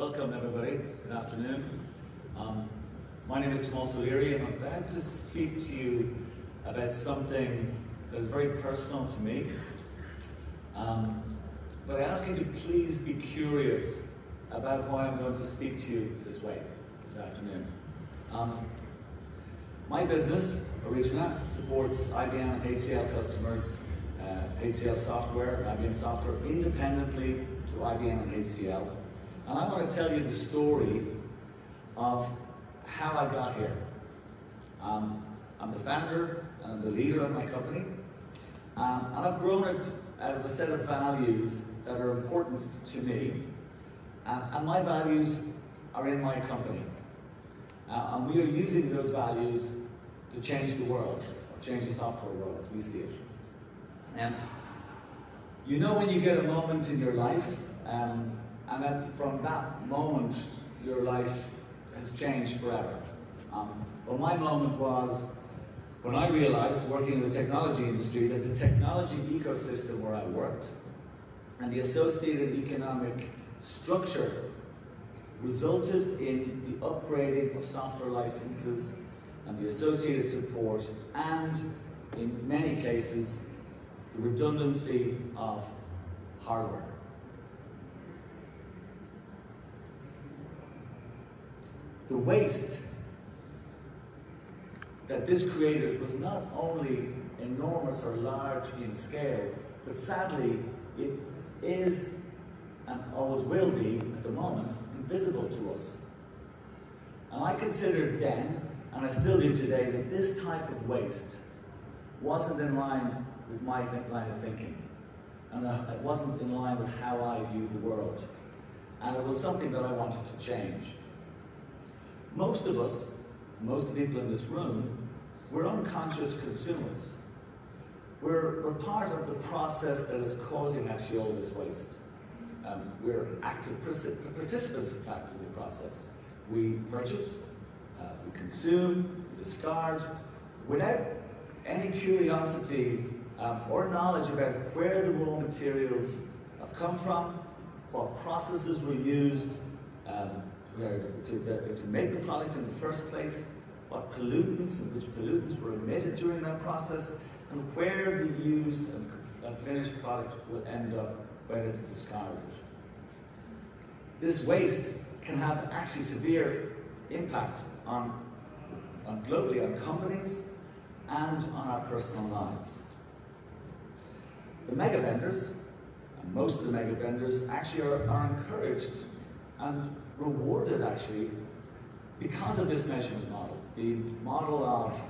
Welcome everybody, good afternoon. My name is Tomás O'Leary and I'm about to speak to you about something that is very personal to me. But I ask you to please be curious about why I'm going to speak to you this way, this afternoon. My business, Origina, supports IBM and HCL customers, HCL software, IBM software, independently to IBM and HCL. And I want to tell you the story of how I got here. I'm the founder and the leader of my company, and I've grown it out of a set of values that are important to me, and my values are in my company. And we are using those values to change the world, or change the software world as we see it. And you know when you get a moment in your life, and then from that moment, your life has changed forever. Well, my moment was when I realized, working in the technology industry, that the technology ecosystem where I worked and the associated economic structure resulted in the upgrading of software licenses and the associated support, and in many cases, the redundancy of hardware. The waste that this created was not only enormous or large in scale, but sadly, it is and always will be, at the moment, invisible to us. And I considered then, and I still do today, that this type of waste wasn't in line with my line of thinking. And it wasn't in line with how I view the world. And it was something that I wanted to change. Most of us, most of the people in this room, we're unconscious consumers. We're part of the process that is causing actually all this waste. We're active participants, in fact, in the process. We purchase, we consume, we discard, without any curiosity or knowledge about where the raw materials have come from, what processes were used to make the product in the first place, what pollutants and which pollutants were emitted during that process, and where the used and finished product will end up when it's discarded. This waste can have actually severe impact globally on companies and on our personal lives. The megavendors, and most of the megavendors, actually are encouraged and rewarded actually because of this measurement model. The model of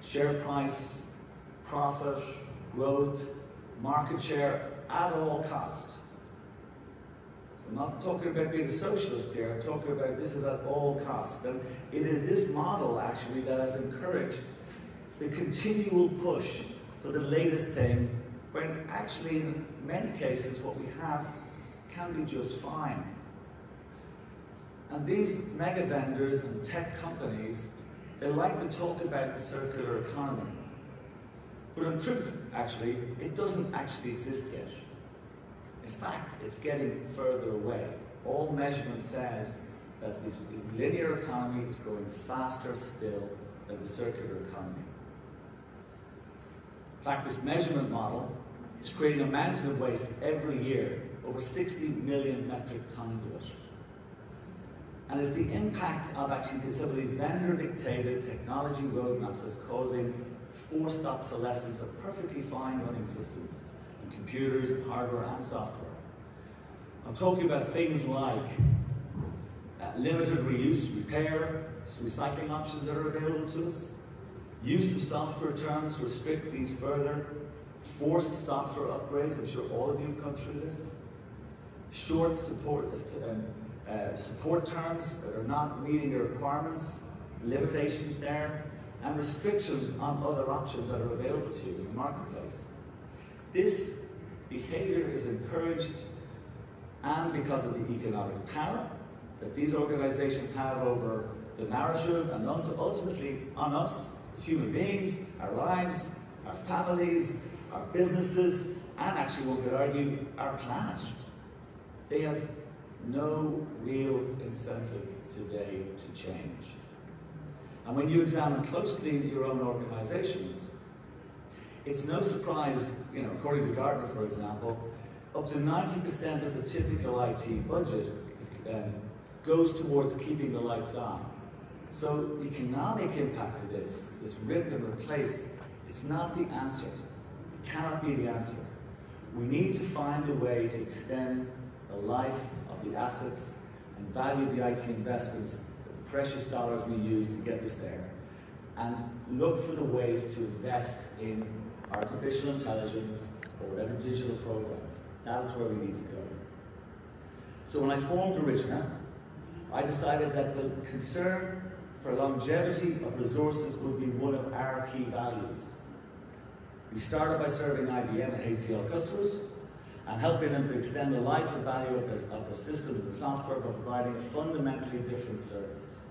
share price, profit, growth, market share at all cost. So I'm not talking about being a socialist here, I'm talking about this is at all cost. And it is this model actually that has encouraged the continual push for the latest thing, when actually in many cases what we have can be just fine. And these mega vendors and tech companies, they like to talk about the circular economy. But in truth, actually, it doesn't actually exist yet. In fact, it's getting further away. All measurement says that this linear economy is growing faster still than the circular economy. In fact, this measurement model is creating a mountain of waste every year, over 60 million metric tons of it. And it's the impact of actually some of these vendor-dictated technology roadmaps that's causing forced obsolescence of perfectly fine running systems in computers, hardware, and software. I'm talking about things like limited reuse, repair, recycling options that are available to us, use of software terms to restrict these further, forced software upgrades, I'm sure all of you have come through this, short support terms that are not meeting the requirements, limitations there, and restrictions on other options that are available to you in the marketplace. This behavior is encouraged, and because of the economic power that these organizations have over the narrative and ultimately on us as human beings, our lives, our families, our businesses, and actually one could argue our planet. They have no real incentive today to change. And when you examine closely your own organizations, it's no surprise, according to Gartner, for example, up to 90% of the typical IT budget goes towards keeping the lights on. So the economic impact of this rip and replace, it's not the answer. It cannot be the answer. We need to find a way to extend the life of the assets and value the IT investments, the precious dollars we use to get us there, and look for the ways to invest in artificial intelligence or whatever digital programs. That's where we need to go. So when I formed Origina, I decided that the concern for longevity of resources would be one of our key values. We started by serving IBM and HCL customers and helping them to extend the life and value of their systems and software by providing a fundamentally different service.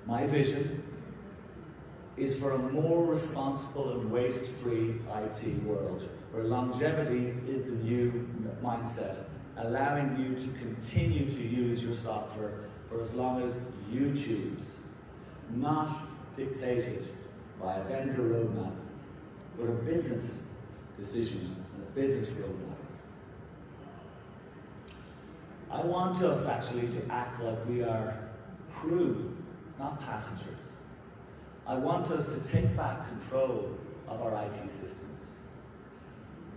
My vision is for a more responsible and waste-free IT world, where longevity is the new mindset, allowing you to continue to use your software for as long as you choose, not dictated by a vendor roadmap, but a business decision and a business roadmap. I want us actually to act like we are crew, not passengers. I want us to take back control of our IT systems.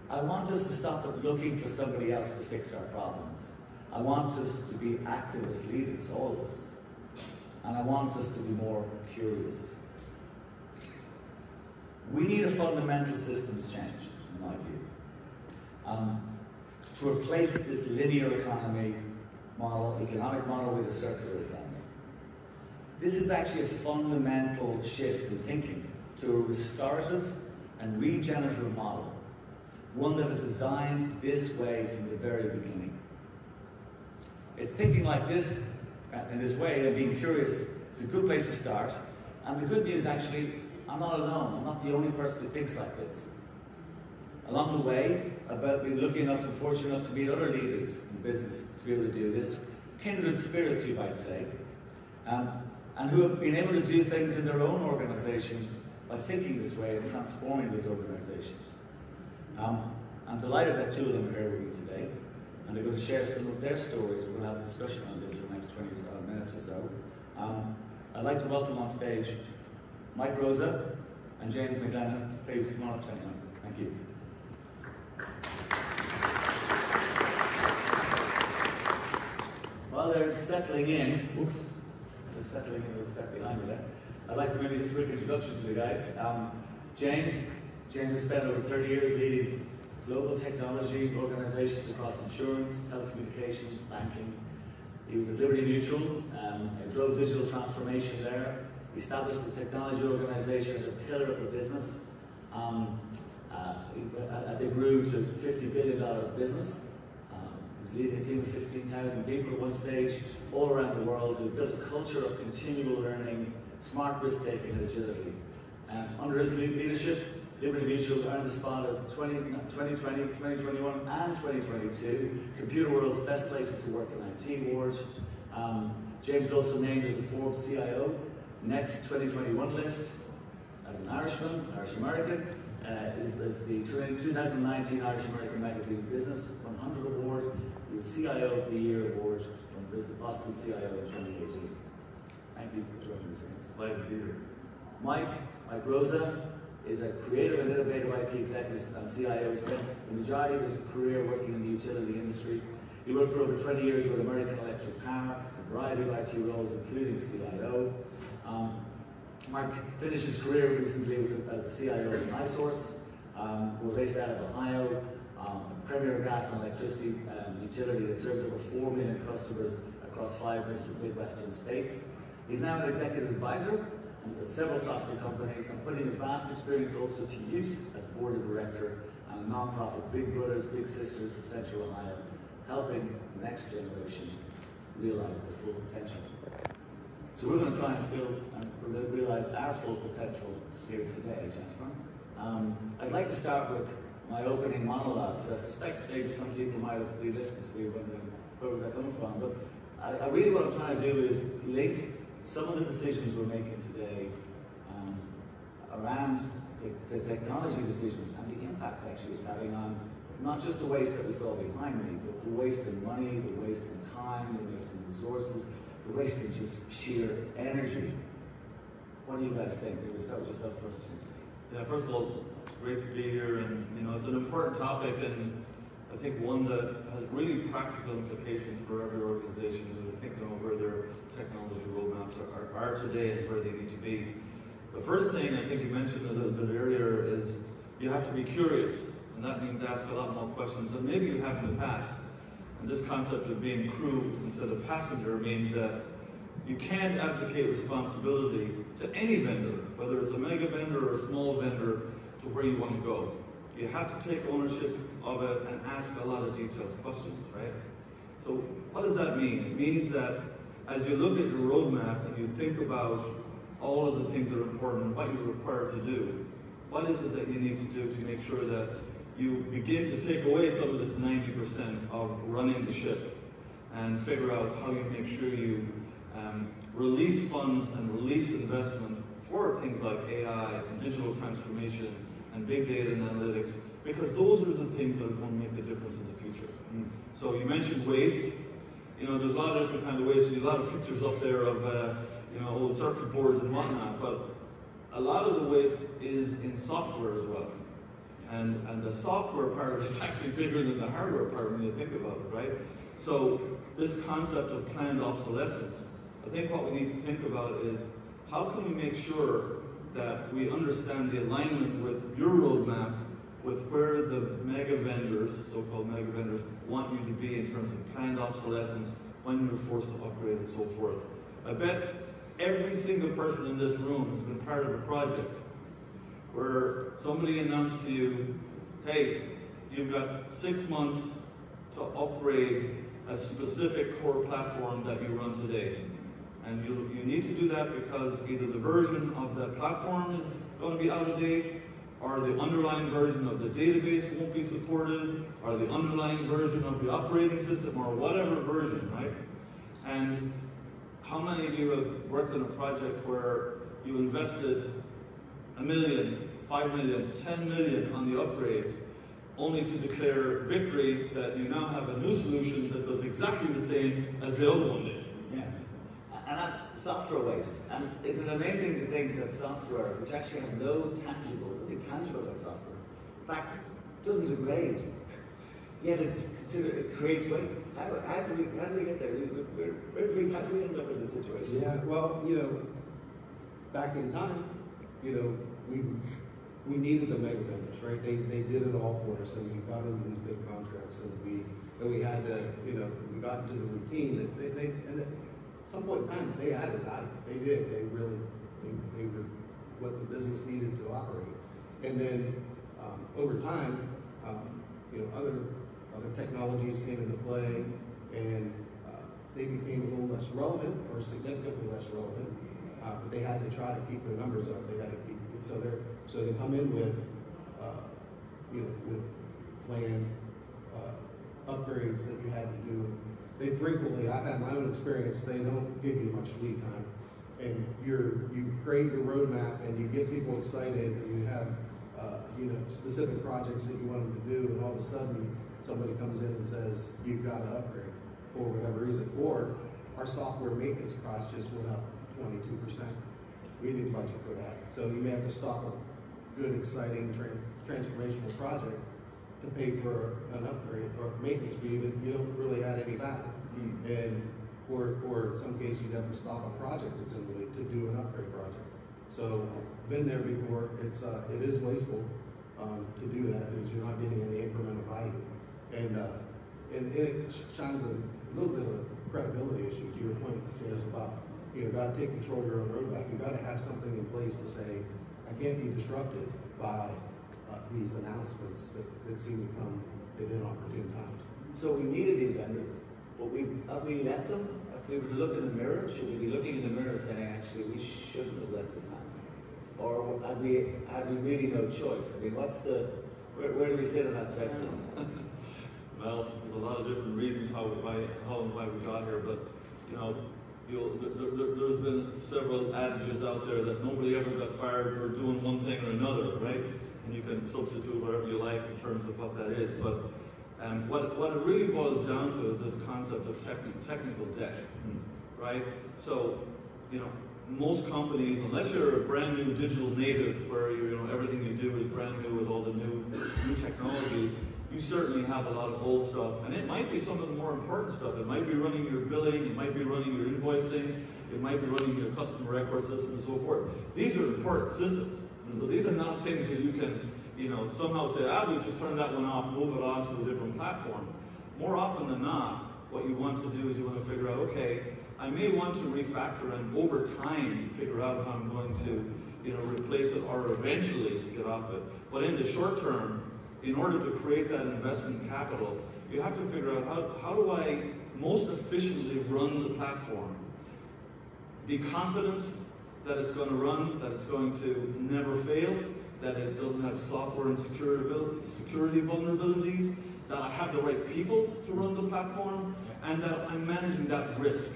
I want us to stop looking for somebody else to fix our problems. I want us to be activist leaders, all of us. And I want us to be more curious. We need a fundamental systems change, in my view, to replace this linear economic model with a circular economy. This is actually a fundamental shift in thinking to a restorative and regenerative model, one that is designed this way from the very beginning. It's thinking like this, in this way, and being curious. It's a good place to start. And the good news, actually, I'm not alone. I'm not the only person who thinks like this. Along the way, I've been lucky enough and fortunate enough to meet other leaders in business to be able to do this, kindred spirits, you might say, and who have been able to do things in their own organizations by thinking this way and transforming those organizations. I'm delighted that two of them are here with me today, and they're going to share some of their stories. We're going to have a discussion on this for the next 20 minutes or so. I'd like to welcome on stage Mike Rosa and James McLennan. Please come on up, gentlemen. Thank you. While they're settling in, they're settling in with a step behind me there. I'd like to maybe just a quick introduction to the guys. James has spent over 30 years leading global technology organizations across insurance, telecommunications, banking. He was at Liberty Mutual and drove digital transformation there. He established the technology organization as a pillar of the business. They grew to a $50 billion business. He was leading a team of 15,000 people at one stage, all around the world. He built a culture of continual learning, smart risk-taking, and agility. Under his leadership, Liberty Mutual earned the spot of 2020, 2021, and 2022 Computer World's Best Places to Work in IT Award. James was also named as the Forbes CIO Next 2021 list. As an Irishman, Irish-American, is the 2019 Irish American Magazine Business 100 Award. He was CIO of the Year Award from the Boston CIO in 2018. Thank you for joining me, James. Glad to be here. Mike Rosa is a creative and innovative IT executive and CIO. He spent the majority of his career working in the utility industry. He worked for over 20 years with American Electric Power, a variety of IT roles, including CIO. Mike finished his career recently as a CIO of iSource, who are based out of Ohio, a premier gas and electricity utility that serves over 4 million customers across 5 Midwestern states. He's now an executive advisor at several software companies and putting his vast experience also to use as board of director and a non-profit Big Brothers, Big Sisters of Central Ohio, helping the next generation realize their full potential. So we're going to try and realize our full potential here today, gentlemen. I'd like to start with my opening monologue, because I suspect maybe some people might have listened to me wondering, where was I coming from? But I really what I'm trying to do is link some of the decisions we're making today around the technology decisions and the impact actually it's having on not just the waste that we saw behind me, but the waste in money, the waste in time, the waste in resources, the waste in just sheer energy. What do you guys think? We'll start with yourself first, James. Yeah, first of all, it's great to be here, and it's an important topic, and I think one that has really practical implications for every organization who are thinking about where their technology roadmaps are today and where they need to be. The first thing I think you mentioned a little bit earlier is you have to be curious, and that means ask a lot more questions than maybe you have in the past. And this concept of being crew instead of passenger means that you can't abdicate responsibility to any vendor, whether it's a mega vendor or a small vendor, to where you want to go. You have to take ownership of it and ask a lot of detailed questions, right? So what does that mean? It means that as you look at your roadmap and you think about all of the things that are important and what you're required to do, what is it that you need to do to make sure that you begin to take away some of this 90% of running the ship and figure out how you make sure you release funds and release investment for things like AI and digital transformation and big data and analytics, because those are the things that are going to make the difference in the future. So you mentioned waste. There's a lot of different kinds of waste. There's a lot of pictures up there of old circuit boards and whatnot, but a lot of the waste is in software as well. And the software part of it is actually bigger than the hardware part when you think about it, right? So this concept of planned obsolescence, I think what we need to think about is how can we make sure that we understand the alignment with your roadmap, with where the mega vendors, so-called mega vendors, want you to be in terms of planned obsolescence, when you're forced to upgrade and so forth. I bet every single person in this room has been part of a project where somebody announced to you, hey, you've got 6 months to upgrade a specific core platform that you run today. And you need to do that because either the version of the platform is going to be out of date, or the underlying version of the database won't be supported, or the underlying version of the operating system, or whatever version, right? And how many of you have worked on a project where you invested $1 million, $5 million, $10 million on the upgrade, only to declare victory that you now have a new solution that does exactly the same as the old one did? Yeah, and that's software waste. And isn't it amazing to think that software, which actually has no tangible, nothing tangible about software, in fact, doesn't degrade, yet it's considered, it creates waste. How do we get there? How do we end up in this situation? Yeah, well, back in time, we needed the mega vendors, right? They did it all for us, and we got into these big contracts, and we had to, we got into the routine that and at some point in time they added value. They did. They were what the business needed to operate. And then over time, other technologies came into play, and they became a little less relevant, or significantly less relevant. But they had to try to keep their numbers up. They had to keep so they come in with with planned upgrades that you had to do. They frequently, I've had my own experience, they don't give you much lead time, and you create your roadmap and you get people excited, and you have specific projects that you want them to do, and all of a sudden somebody comes in and says you've got to upgrade for whatever reason, or our software maintenance cost just went up 22%. We didn't budget for that. So you may have to stop a good, exciting, transformational project to pay for an upgrade or maintenance fee that you don't really add any value. And or in some cases you have to stop a project that's in the lead to do an upgrade project. So been there before. It is wasteful to do that because you're not getting any incremental value. And it shines a little bit of a credibility issue to your point, James, about you've got to take control of your own roadmap. You've got to have something in place to say, I can't be disrupted by these announcements that seem to come at inopportune times. So we needed these vendors, but have we let them? If we were to look in the mirror, should we be looking in the mirror saying, actually, we shouldn't have let this happen? Or had we really no choice? I mean, where do we sit on that spectrum? Well, there's a lot of different reasons how and why we got here, but you know, there's been several adages out there that nobody ever got fired for doing one thing or another, right? And you can substitute whatever you like in terms of what that is, but what it really boils down to is this concept of technical debt, right? So, you know, most companies, unless you're a brand new digital native where you know everything you do is brand new with all the new technologies, you certainly have a lot of old stuff, and it might be some of the more important stuff. It might be running your billing, it might be running your invoicing, it might be running your customer record system and so forth. These are important systems. So these are not things that you can, you know, somehow say, we just turn that one off, move it on to a different platform. More often than not, what you want to do is you want to figure out, okay, I may want to refactor and over time figure out how I'm going to, you know, replace it or eventually get off it. But in the short term, in order to create that investment capital, you have to figure out how do I most efficiently run the platform? Be confident that it's going to run, that it's going to never fail, that it doesn't have software and security vulnerabilities, that I have the right people to run the platform, and that I'm managing that risk,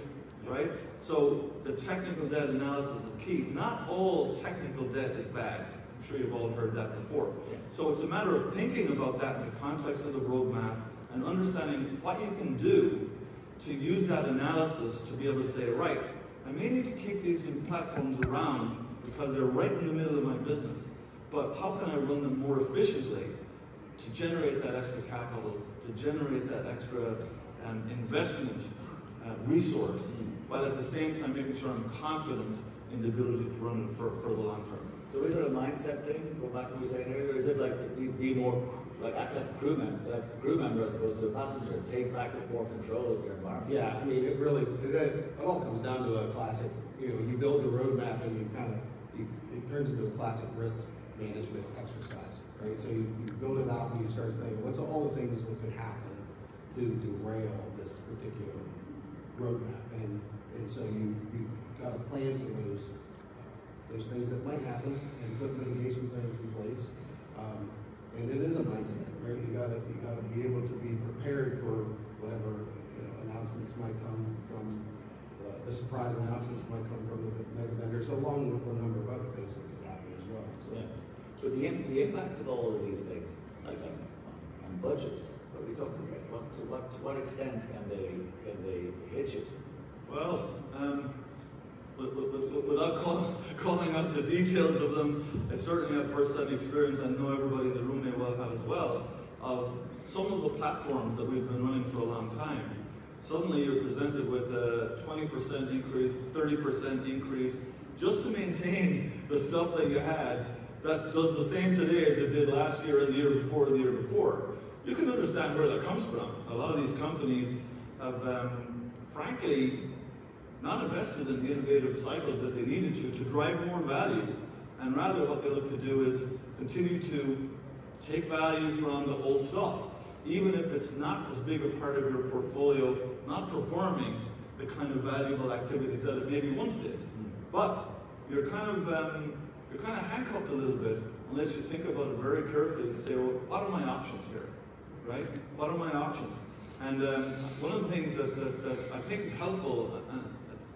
right? So the technical debt analysis is key. Not all technical debt is bad. I'm sure you've all heard that before. So it's a matter of thinking about that in the context of the roadmap and understanding what you can do to use that analysis to be able to say, right, I may need to keep these platforms around because they're right in the middle of my business, but how can I run them more efficiently to generate that extra capital, to generate that extra investment resource, while at the same time making sure I'm confident in the ability to run it for the long term. So is it a mindset thing? Go back to what you were saying earlier. Is it like be more like act like a crew member as opposed to a passenger? Take back more control of your environment. Yeah, I mean, it all comes down to a classic. You know, you build a roadmap and it turns into a classic risk management exercise, right? So you build it out and you start thinking, what's all the things that could happen to derail this particular roadmap, and so you got to plan for those things that might happen and put mitigation plans in place. And it is a mindset, right? You gotta be able to be prepared for whatever announcements might come from the surprise announcements might come from the Megavendors, along with a number of other things that could happen as well. So. Yeah. But the impact of all of these things, like on budgets, what are we talking about? To what extent can they hit you? Well, without calling out the details of them, I certainly have first-hand experience, and know everybody in the room may well have as well, of some of the platforms that we've been running for a long time. Suddenly you're presented with a 20% increase, 30% increase, just to maintain the stuff that you had that does the same today as it did last year and the year before and the year before. You can understand where that comes from. A lot of these companies have, frankly, not invested in the innovative cycles that they needed to drive more value. And rather what they look to do is continue to take value from the old stuff, even if it's not as big a part of your portfolio, not performing the kind of valuable activities that it maybe once did. But you're kind of handcuffed a little bit unless you think about it very carefully to say, well, what are my options here, right? What are my options? And one of the things that I think is helpful,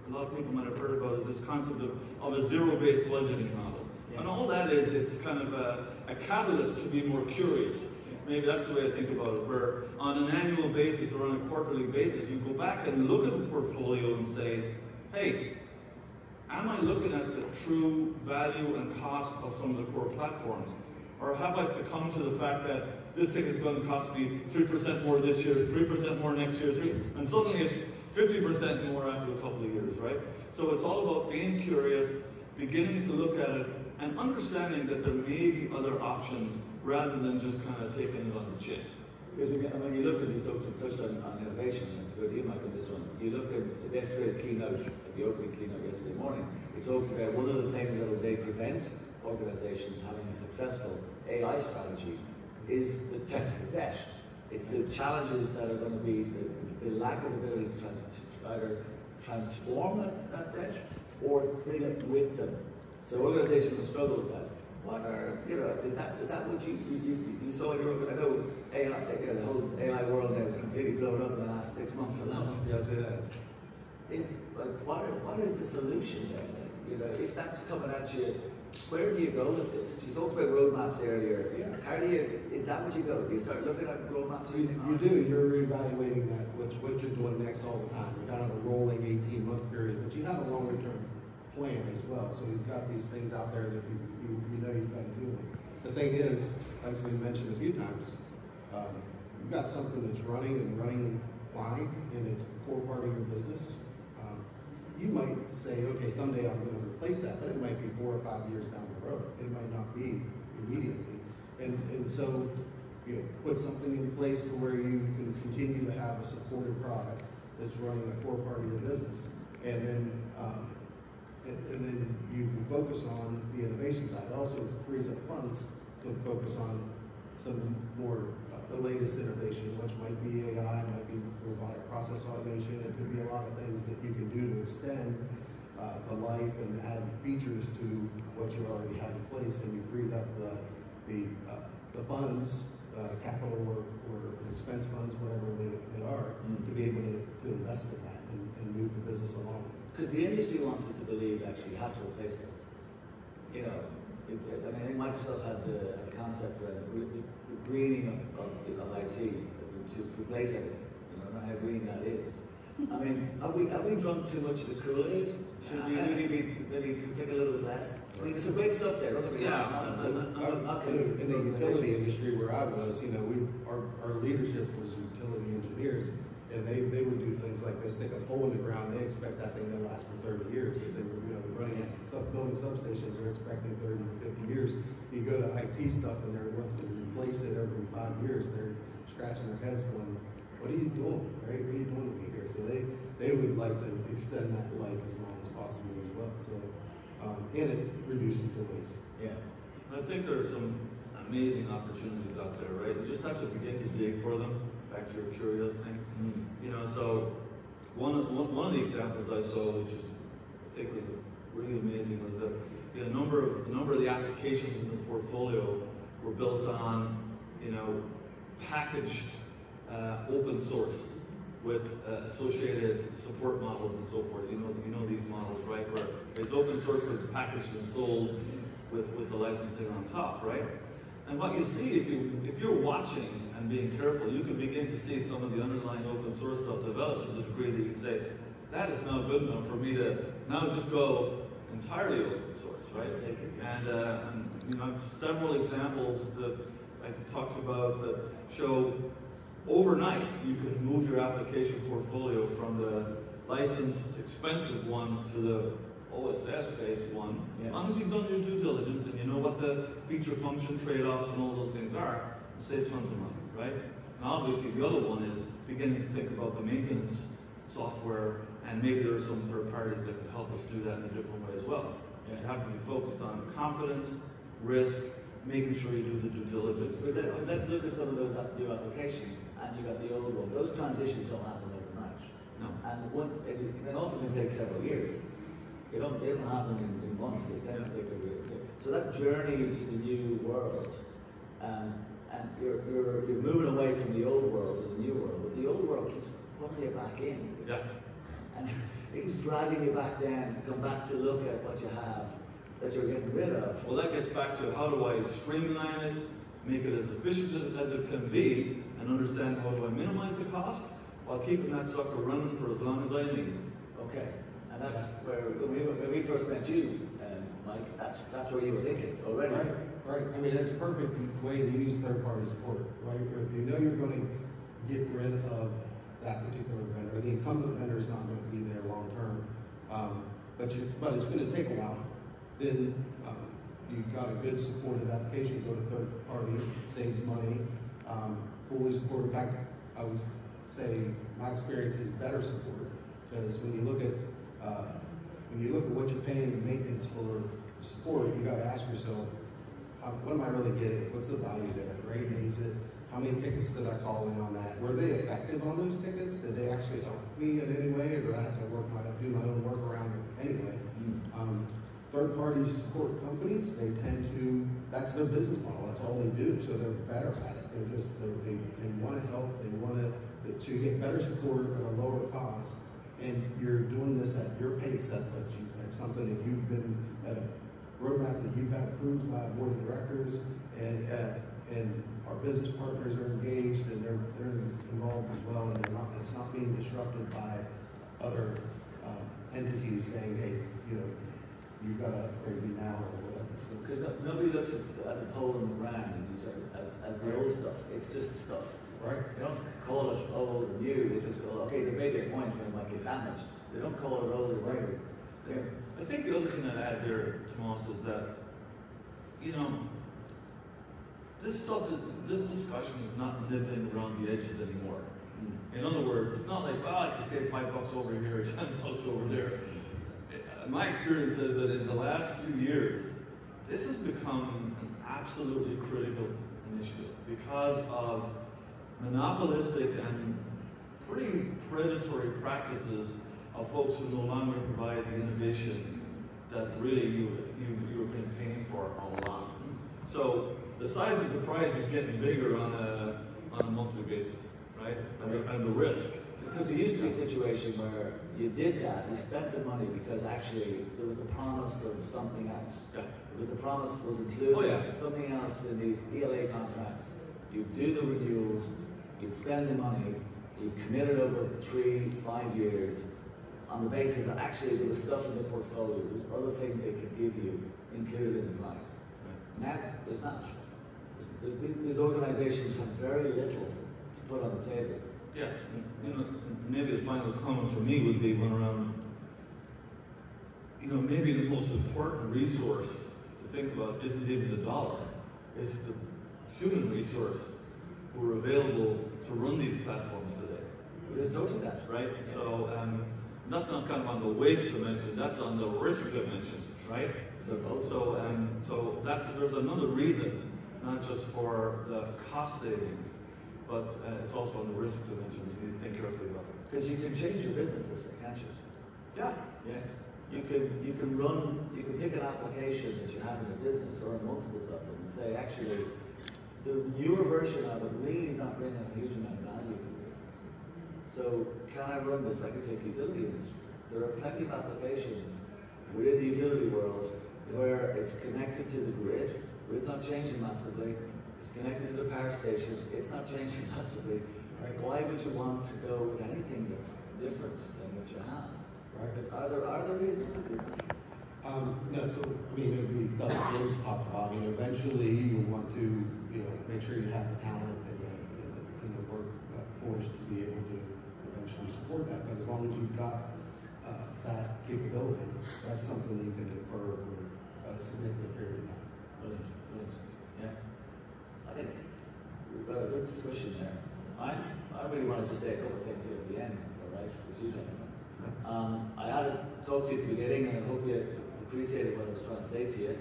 a lot of people might have heard about, is this concept of a zero-based budgeting model. Yeah. And all that is, it's kind of a catalyst to be more curious. Yeah. Maybe that's the way I think about it, where on an annual basis or on a quarterly basis, you go back and look at the portfolio and say, hey, am I looking at the true value and cost of some of the core platforms? Or have I succumbed to the fact that this thing is going to cost me 3% more this year, 3% more next year, and suddenly it's 50% more after a couple of years, right? So it's all about being curious, beginning to look at it, and understanding that there may be other options rather than just kind of taking it on the chin. Because when you look at, you touched on innovation, and to go to you, Mike, on this one, you look at yesterday's keynote, at the opening keynote yesterday morning, we talked about one of the things that will prevent organizations having a successful AI strategy is the technical debt. It's the challenges that are going to be the lack of ability to either transform that debt or bring it with them. So organizations will struggle with that. what are, is that what you saw in your, I know AI, the whole AI world now is completely blown up in the last 6 months alone. Yes, it has. What is the solution then? If that's coming at you, where do you go with this? You talked about roadmaps earlier. Yeah. How do you, is that what you go? Do you start looking at roadmaps? You do. You're evaluating that, what you're doing next all the time. You're not on a rolling 18-month period, but you have a longer-term plan as well. So you've got these things out there that you know you've got to deal with. The thing is, as we mentioned a few times, you've got something that's running fine, and it's a core part of your business. You might say, okay, someday I'm going to replace that, but it might be 4 or 5 years down the road. It might not be immediately. And so, put something in place where you can continue to have a supported product that's running a core part of your business. And then you can focus on the innovation side. It also frees up funds to focus on some more, the latest innovation, which might be AI, might be robotic process automation. It could be a lot of things that you can do to extend the life and add features to what you already have in place, and you freed up the funds, capital or expense funds, whatever they are, to be able to invest in that and move the business along. Because the industry wants us to believe actually you have to replace all this stuff. I think Microsoft had the concept around the greening of IT to replace everything. I don't know how green that is. I mean, have we drunk too much of the Kool-Aid? Should we really be maybe take a little bit less? I mean, there's some great stuff there. In the utility industry where I was, our leadership was utility engineers, and they would do things like this. Stick a pole in the ground. They expect that thing to last for 30 years. If they were building substations, they're expecting 30 to 50 years. You go to IT stuff and they're wanting to replace it every 5 years. They're scratching their heads going, what are you doing, right? What are you doing to be here? So they would like to extend that life as long as possible as well. So, and it reduces the waste. Yeah. I think there are some amazing opportunities out there, right? You just have to begin to dig for them. Back to your curious thing. So one of the examples I saw, which I think was really amazing, was that a number of the applications in the portfolio were built on, packaged open source with associated support models and so forth. You know these models, right? Where it's open source, but it's packaged and sold with the licensing on top, right? And what you see if you're watching and being careful, you can begin to see some of the underlying open source stuff develop to the degree that you say, that is not good enough for me to now just go entirely open source, right? And I have several examples that I talked about that show overnight you can move your application portfolio from the licensed expensive one to the OSS-based one, as long as you've done your due diligence and you know what the feature function trade-offs and all those things are, it saves tons of money, right? And obviously the other one is beginning to think about the maintenance software, and maybe there are some third parties that can help us do that in a different way as well. You have to be focused on confidence, risk, making sure you do the due diligence. But let's look at some of those new applications, and you got the old one. Those transitions don't happen overnight. No. And it often can take several years. They don't happen in months. They tend to take a year. So that journey into the new world, and you're moving away from the old world to the new world, but the old world keeps pulling you back in. Yeah. And it was dragging you back down to come back to look at what you have that you're getting rid of. Well, that gets back to how do I streamline it, make it as efficient as it can be, and understand how do I minimize the cost while keeping that sucker running for as long as I need. Okay. And that's where, when we first met you, Mike, that's where you were thinking already. Right. I mean, that's a perfect way to use third-party support, right? If you know you're going to get rid of that particular vendor, the incumbent vendor is not going to be there long-term, but it's going to take a while. Then you've got a good supported application, go to third-party, saves money, fully supported. In fact, I would say my experience is better support, because when you look at what you're paying in maintenance for support, you got to ask yourself, what am I really getting? What's the value there, right? And how many tickets did I call in on that? Were they effective on those tickets? Did they actually help me in any way, or did I have to do my own work around it anyway? Third-party support companies, they tend to that's their business model. That's all they do. So they're better at it. They want to help. They want to get better support at a lower cost. And you're doing this at your pace. At something that you've been at a roadmap that you've had approved by a board of directors, and our business partners are engaged and they're involved as well. And it's not being disrupted by other entities saying, hey, you've got to upgrade me now or whatever. So, because nobody looks at the pole in the ground as the old stuff. It's just the stuff. right? They don't call it old or new. They just go, okay, they made their point when it might get damaged. They don't call it old or new. Yeah. I think the other thing I'd add there, Tomas, is that, this discussion is not nibbling around the edges anymore. In other words, it's not like, well, I can save $5 over here, $10 over there. My experience is that in the last few years, this has become an absolutely critical initiative because of monopolistic and pretty predatory practices of folks who no longer provide the innovation that really you've been paying for all along. So the size of the prize is getting bigger on a monthly basis, right? And the risk. Because there used to be a situation where you did that, you spent the money because actually there was the promise of something else. Yeah. The promise was included something else in these ELA contracts. You do the renewals, you'd spend the money, you commit it over 3-5 years on the basis that actually there was stuff in the portfolio, there was other things they could give you included in the price. Right. Now, there's not. These organizations have very little to put on the table. Yeah, maybe the final comment for me would be one around, maybe the most important resource to think about isn't even the dollar, it's the human resource who are available to run these platforms today. It is totally that. Right? Yeah. So that's not kind of on the waste dimension, that's on the risk dimension, right? So there's another reason, not just for the cost savings, but it's also on the risk dimension. You need to think carefully about it. Because you can change your business this way, can't you? Yeah. Yeah. You can pick an application that you have in your business or multiples of them and say, actually, the newer version of it really is not bringing a huge amount of value to the business. So can I run this? I could take utility industry. There are plenty of applications within the utility world where it's connected to the grid, but it's not changing massively. It's connected to the power station. It's not changing massively. Right. Why would you want to go with anything that's different than what you have? Right. Are there reasons to do that? No, I mean, it would be stuff that James talked about. Eventually you want to, make sure you have the talent and the workforce to be able to eventually support that. But as long as you've got that capability, that's something you can defer for a significant period of time. Brilliant. Yeah. I think we've got a good discussion there. I really want to just say a couple of things here at the end, it's all right with you gentlemen. I had to talk to you at the beginning, and I hope you appreciated what I was trying to say to you.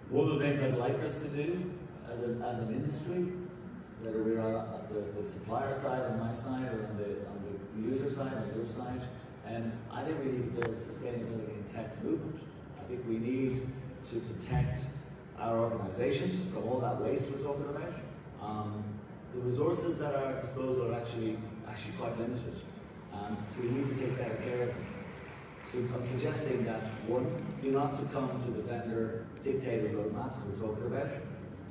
One of the things I'd like us to do as an industry, whether we're on the supplier side, on my side, or on the user side, on your side, and I think we need to build a sustainability in tech movement. I think we need to protect our organizations from all that waste we're talking about. The resources that are at our disposal are actually quite limited. So we need to take better care of them. So I'm suggesting that, one, do not succumb to the vendor dictated roadmap we're talking about.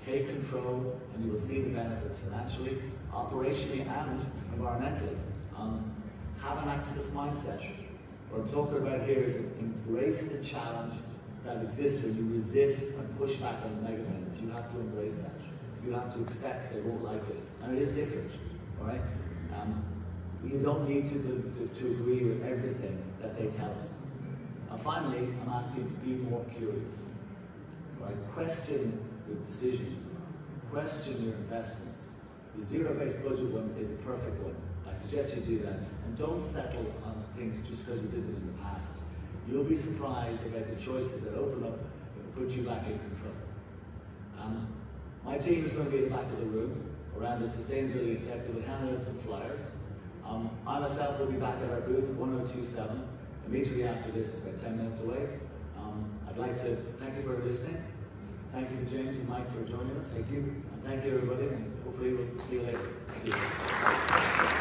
Take control and you will see the benefits financially, operationally and environmentally. Have an activist mindset. What I'm talking about here is embrace the challenge that exists when you resist and push back on the megavendors. You have to embrace that. You have to expect they won't like it. And it is different, all right? You don't need to agree with everything that they tell us. And finally, I'm asking you to be more curious, all right? Question your decisions. Question your investments. The zero-based budget one is a perfect one. I suggest you do that. And don't settle on things just because you did it in the past. You'll be surprised about the choices that open up and put you back in control. My team is going to be at the back of the room around the sustainability tech. We'll hand out some flyers. I myself will be back at our booth at 1027. Immediately after this, it's about 10 minutes away. I'd like to thank you for listening. Thank you, James and Mike, for joining us. Thank you. And thank you, everybody, and hopefully we'll see you later. Thank you.